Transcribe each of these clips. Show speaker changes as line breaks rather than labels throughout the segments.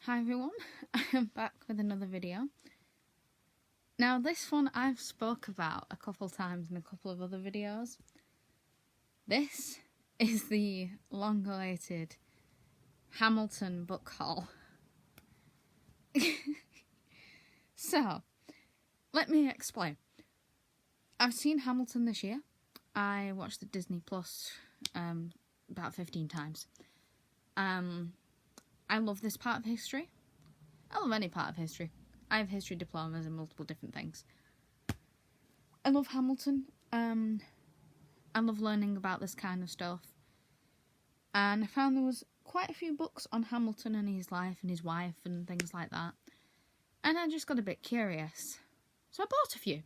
Hi everyone, I am back with another video. Now this one I've spoke about a couple times in a couple of other videos. This is the long-awaited Hamilton book haul. So, let me explain. I've seen Hamilton this year. I watched the Disney Plus about 15 times. I love this part of history. I love any part of history. I have history diplomas in multiple different things. I love Hamilton. I love learning about this kind of stuff. And I found there was quite a few books on Hamilton and his life and his wife and things like that. And I just got a bit curious. So I bought a few.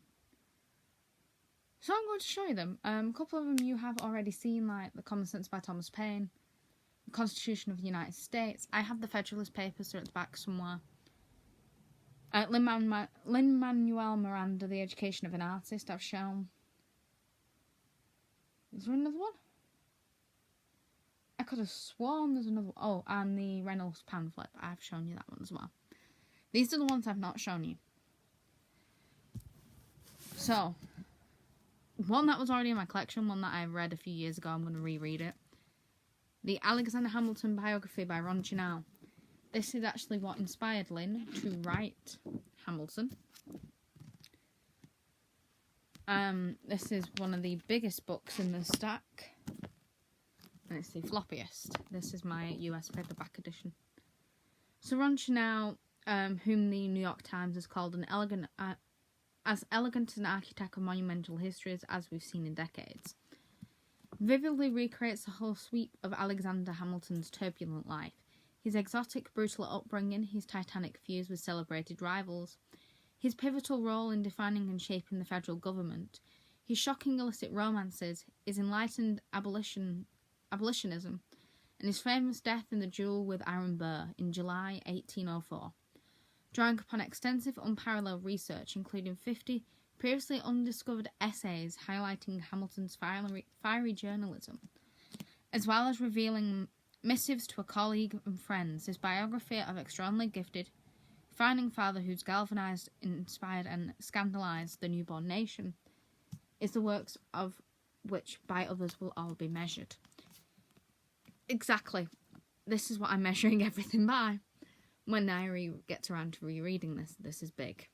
So I'm going to show you them. A couple of them you have already seen, like The Common Sense by Thomas Paine, The Constitution of the United States. I have the Federalist Papers, they're at the back somewhere. Lin-Manuel Miranda, The Education of an Artist, I've shown. Is there another one? I could have sworn there's another one. Oh, and the Reynolds pamphlet, but I've shown you that one as well. These are the ones I've not shown you. So, one that was already in my collection, one that I read a few years ago, I'm going to reread it. The Alexander Hamilton biography by Ron Chernow. This is actually what inspired Lynn to write Hamilton. This is one of the biggest books in the stack. And it's the floppiest. This is my US paperback edition. So Ron Chernow, whom the New York Times has called as elegant an architect of monumental histories as we've seen in decades, vividly recreates the whole sweep of Alexander Hamilton's turbulent life. His exotic, brutal upbringing, his titanic feuds with celebrated rivals, his pivotal role in defining and shaping the federal government, his shocking illicit romances, his enlightened abolitionism, and his famous death in the duel with Aaron Burr in July 1804. Drawing upon extensive, unparalleled research, including 50 previously undiscovered essays highlighting Hamilton's fiery journalism, as well as revealing missives to a colleague and friends, his biography of extraordinarily gifted founding father who's galvanized, inspired, and scandalized the newborn nation, is the works of which by others will all be measured. Exactly. This is what I'm measuring everything by. When I get around to rereading this, this is big.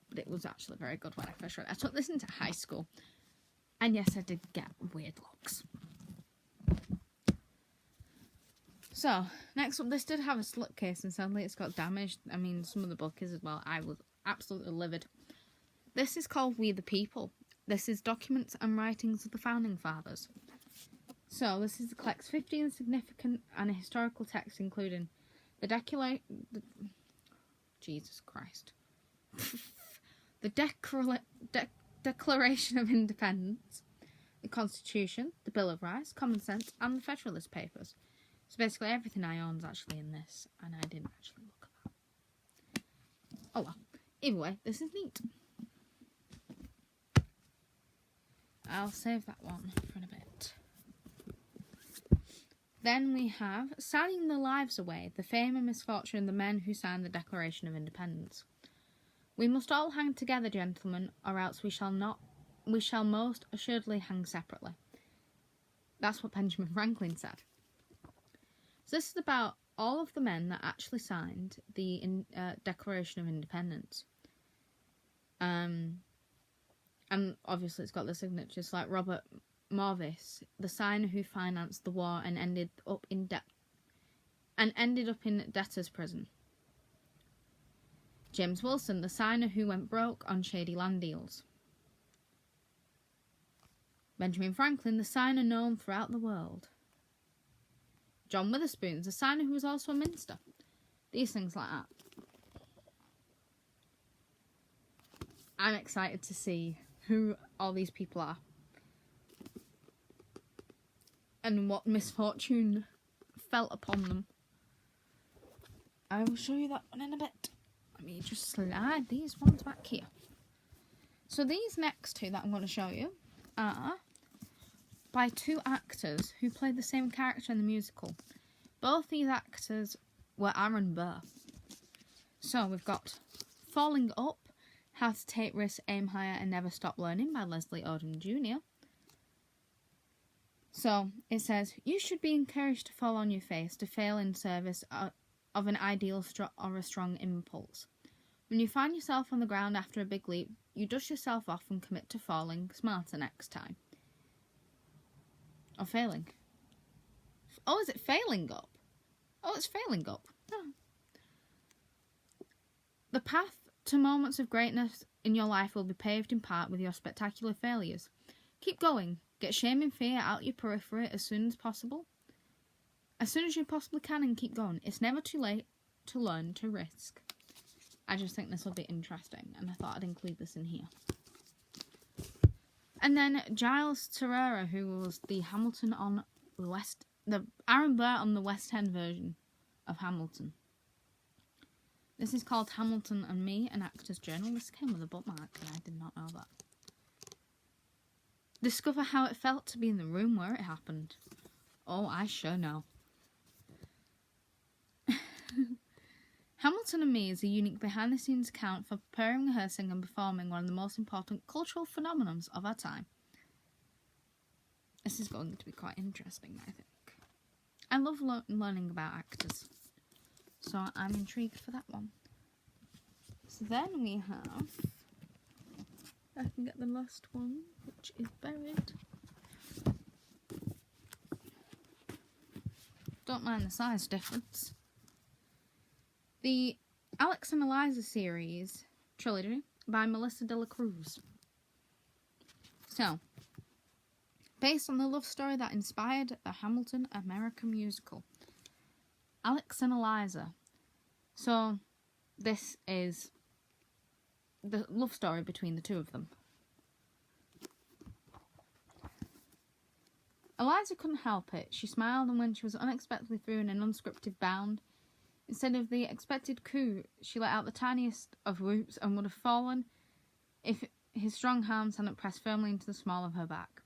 But it was actually very good when I first read it. I took this into high school. And yes, I did get weird looks. So, next up, this did have a slipcase and sadly it's got damaged. I mean, some of the book is as well. I was absolutely livid. This is called We the People. This is documents and writings of the Founding Fathers. So, this collects 15 significant and historical texts, including the Jesus Christ. The Declaration of Independence, the Constitution, the Bill of Rights, Common Sense, and the Federalist Papers. So basically everything I own is actually in this, and I didn't actually look at that. Oh well. Either way, this is neat. I'll save that one for a bit. Then we have Signing the Lives Away, the fame and misfortune of the men who signed the Declaration of Independence. We must all hang together, gentlemen, or else we shall most assuredly hang separately. That's what Benjamin Franklin said. So this is about all of the men that actually signed the Declaration of Independence. And obviously it's got the signatures like Robert Morvis, the signer who financed the war and ended up in debtor's prison. James Wilson, the signer who went broke on shady land deals. Benjamin Franklin, the signer known throughout the world. John Witherspoon, the signer who was also a minister. These things like that. I'm excited to see who all these people are. And what misfortune fell upon them. I will show you that one in a bit. Let me just slide these ones back here. So these next two that I'm going to show you are by two actors who played the same character in the musical. Both these actors were Aaron Burr. So we've got Falling Up, How to Take Risks, Aim Higher and Never Stop Learning by Leslie Odom Jr. So it says, you should be encouraged to fall on your face, to fail in service of an ideal or a strong impulse. When you find yourself on the ground after a big leap, you dust yourself off and commit to falling smarter next time. Or failing. Oh, is it failing up? Oh, it's failing up. Oh. The path to moments of greatness in your life will be paved in part with your spectacular failures. Keep going. Get shame and fear out your periphery as soon as possible. As soon as you possibly can, and keep going. It's never too late to learn to risk. I just think this will be interesting, and I thought I'd include this in here. And then Giles Terera, who was the Hamilton on the Aaron Burr on the West End version of Hamilton. This is called Hamilton and Me, an Actor's Journal. This came with a bookmark, and I did not know that. Discover how it felt to be in the room where it happened. Oh, I sure know. Hamilton and Me is a unique behind-the-scenes account for preparing, rehearsing and performing one of the most important cultural phenomena of our time. This is going to be quite interesting, I think. I love learning about actors, so I'm intrigued for that one. So then we have... I can get the last one, which is Buried. Don't mind the size difference. The Alex and Eliza series trilogy by Melissa De La Cruz. So, based on the love story that inspired the Hamilton American musical, Alex and Eliza. So, this is the love story between the two of them. Eliza couldn't help it. She smiled, and when she was unexpectedly through in an unscripted bound, instead of the expected coup, she let out the tiniest of whoops and would have fallen if his strong arms hadn't pressed firmly into the small of her back.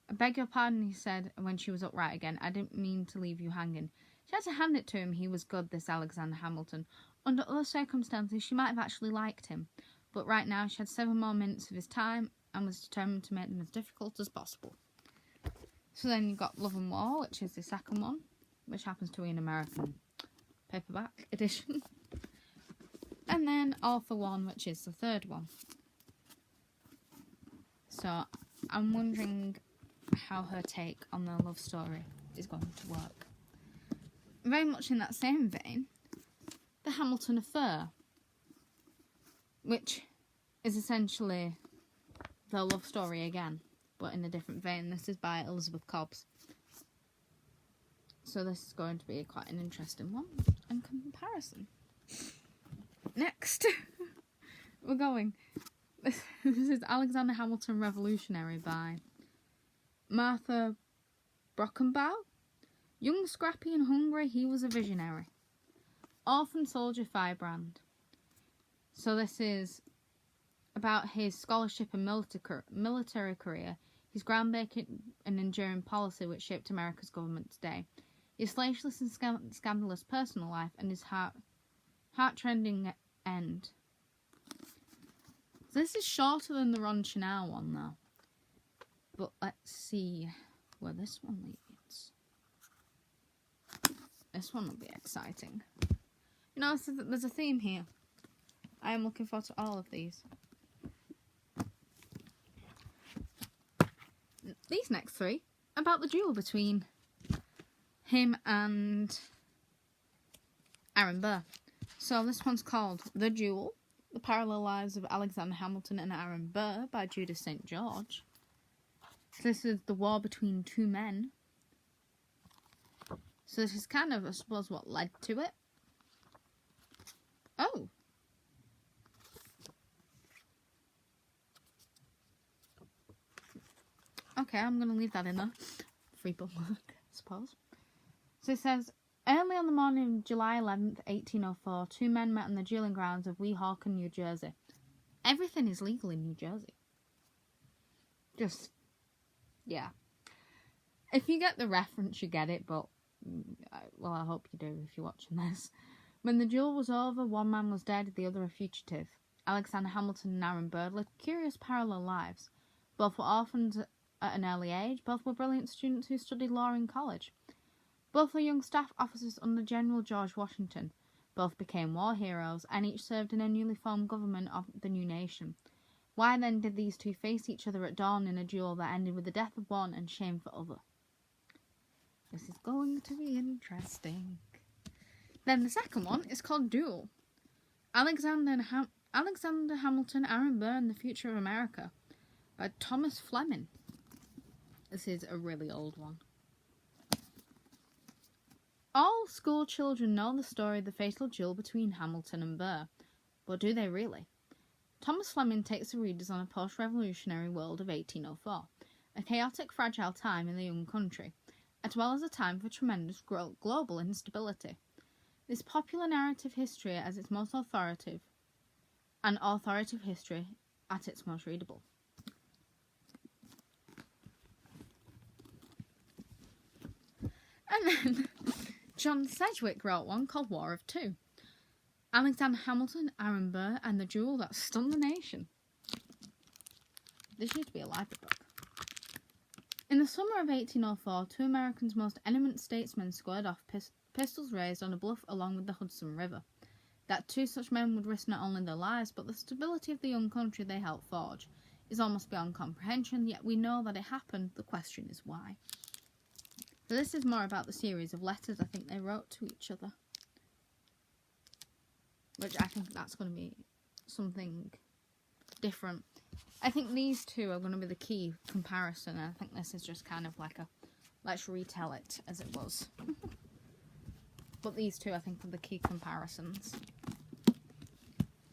I beg your pardon, he said when she was upright again. I didn't mean to leave you hanging. She had to hand it to him. He was good, this Alexander Hamilton. Under other circumstances, she might have actually liked him. But right now, she had 7 more minutes of his time and was determined to make them as difficult as possible. So then you've got Love and War, which is the second one, which happens to be an American paperback edition. And then All for One, which is the third one. So I'm wondering how her take on the love story is going to work. Very much in that same vein, The Hamilton Affair, which is essentially the love story again, but in a different vein. This is by Elizabeth Cobbs. So this is going to be quite an interesting one in comparison. Next, we're going. This is Alexander Hamilton Revolutionary by Martha Brockenbaugh. Young, scrappy and hungry, he was a visionary. Orphan soldier firebrand. So this is about his scholarship and military career, his groundbreaking and enduring policy which shaped America's government today, his salacious and scandalous personal life, and his heart-rending end. So this is shorter than the Ron Chanel one, though. But let's see where this one leads. This one will be exciting. You know, there's a theme here. I am looking forward to all of these. These next 3 about the duel between him and Aaron Burr. So this one's called The Duel, The Parallel Lives of Alexander Hamilton and Aaron Burr by Judith St. George. This is the war between 2 men. So this is kind of, I suppose, what led to it. Oh. Okay, I'm going to leave that in there. Free bookmark, I suppose. So it says, early on the morning of July 11th, 1804, 2 men met on the dueling grounds of Weehawken, New Jersey. Everything is legal in New Jersey. Just, yeah. If you get the reference, you get it, but Well, I hope you do if you're watching this. When the duel was over, one man was dead, the other a fugitive. Alexander Hamilton and Aaron Burr led curious parallel lives. Both were orphans at an early age. Both were brilliant students who studied law in college. Both were young staff officers under General George Washington. Both became war heroes, and each served in a newly formed government of the new nation. Why then did these two face each other at dawn in a duel that ended with the death of one and shame for other? This is going to be interesting. Then the second one is called Duel. Alexander Hamilton, Aaron Burr, and the Future of America by Thomas Fleming. This is a really old one. All school children know the story of the fatal duel between Hamilton and Burr, but do they really? Thomas Fleming takes the readers on a post-revolutionary world of 1804, a chaotic, fragile time in the young country, as well as a time for tremendous global instability. This popular narrative history as its most authoritative, and authoritative history at its most readable. And then John Sedgwick wrote one called War of Two. Alexander Hamilton, Aaron Burr, and the duel that stunned the nation. This used to be a library book. In the summer of 1804, two Americans' most eminent statesmen squared off, pistols raised on a bluff along with the Hudson River. That two such men would risk not only their lives, but the stability of the young country they helped forge, is almost beyond comprehension, yet we know that it happened. The question is why. So this is more about the series of letters I think they wrote to each other. Which I think that's going to be something different. I think these two are going to be the key comparison, and I think this is just kind of like a, let's retell it as it was. But these two, I think, are the key comparisons.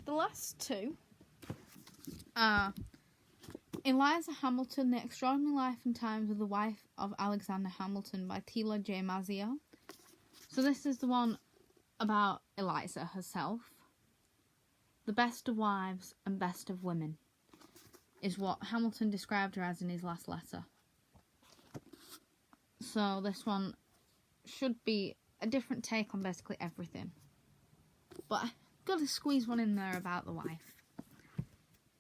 The last two are Eliza Hamilton, The Extraordinary Life and Times of the Wife of Alexander Hamilton by Tila J. Mazzio. So this is the one about Eliza herself. The best of wives and best of women is what Hamilton described her as in his last letter. So this one should be a different take on basically everything. But I've got to squeeze one in there about the wife.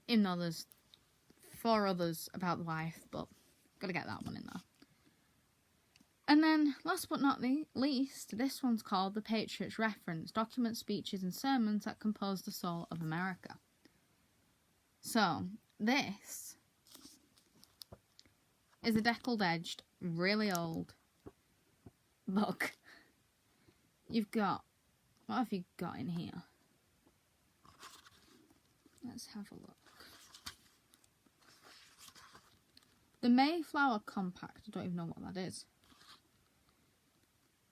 Even though there's 4 others about the wife, but got to get that one in there. And then, last but not least, this one's called The Patriot's Reference, Documents, Speeches and Sermons that Compose the Soul of America. So, this is a deckled-edged, really old book. You've got, what have you got in here? Let's have a look. The Mayflower Compact, I don't even know what that is.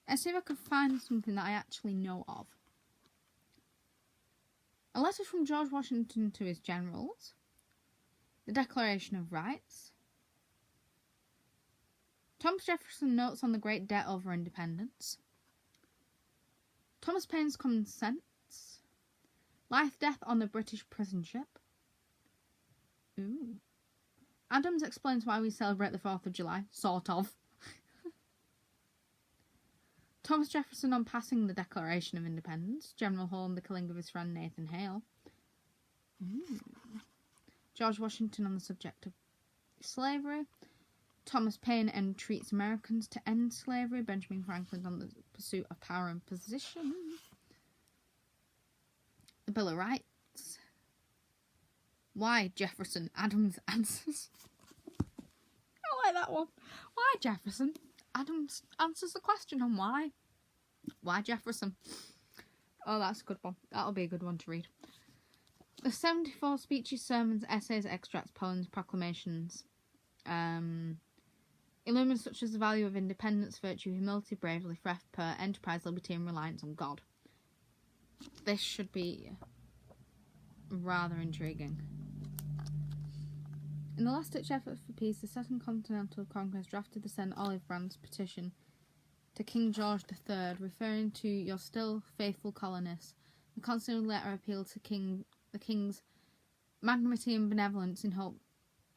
Let's see if I can find something that I actually know of. A letter from George Washington to his generals. The Declaration of Rights. Thomas Jefferson notes on the great debt over independence. Thomas Paine's Common Sense. Life, Death on the British Prison Ship. Ooh. Adams explains why we celebrate the 4th of July. Sort of. Thomas Jefferson on passing the Declaration of Independence. General Hull and the killing of his friend Nathan Hale. George Washington on the subject of slavery. Thomas Paine entreats Americans to end slavery. Benjamin Franklin on the pursuit of power and position. The Bill of Rights. Why Jefferson Adams answers. I like that one. Why Jefferson Adams answers the question on why. Why Jefferson? Oh, that's a good one. That'll be a good one to read. The 74 speeches, sermons, essays, extracts, poems, proclamations. Illumines such as the value of independence, virtue, humility, bravery, theft, prayer, enterprise, liberty, and reliance on God. This should be rather intriguing. In the last-ditch effort for peace, the Second Continental Congress drafted the St. Olive Brands petition to King George III, referring to your still faithful colonists. The constitutional letter appealed to the King's magnanimity and benevolence in hope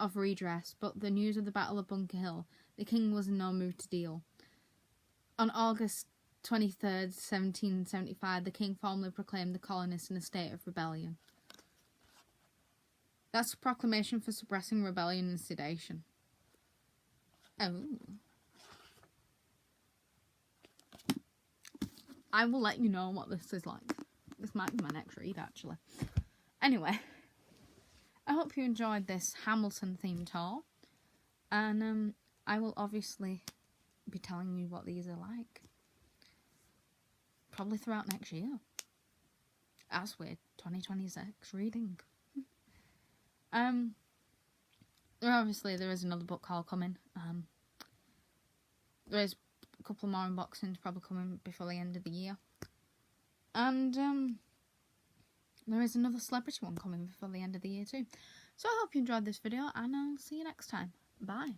of redress, but the news of the Battle of Bunker Hill, the King was in no mood to deal. On August 23rd, 1775, the king formally proclaimed the colonists in a state of rebellion. That's a proclamation for suppressing rebellion and sedation. Oh. I will let you know what this is like. This might be my next read, actually. Anyway, I hope you enjoyed this Hamilton themed tour. And I will obviously be telling you what these are like. Probably throughout next year. That's weird. 2026 reading. Obviously there is another book haul coming. There is a couple more unboxings probably coming before the end of the year. And there is another celebrity one coming before the end of the year too. So I hope you enjoyed this video, and I'll see you next time. Bye.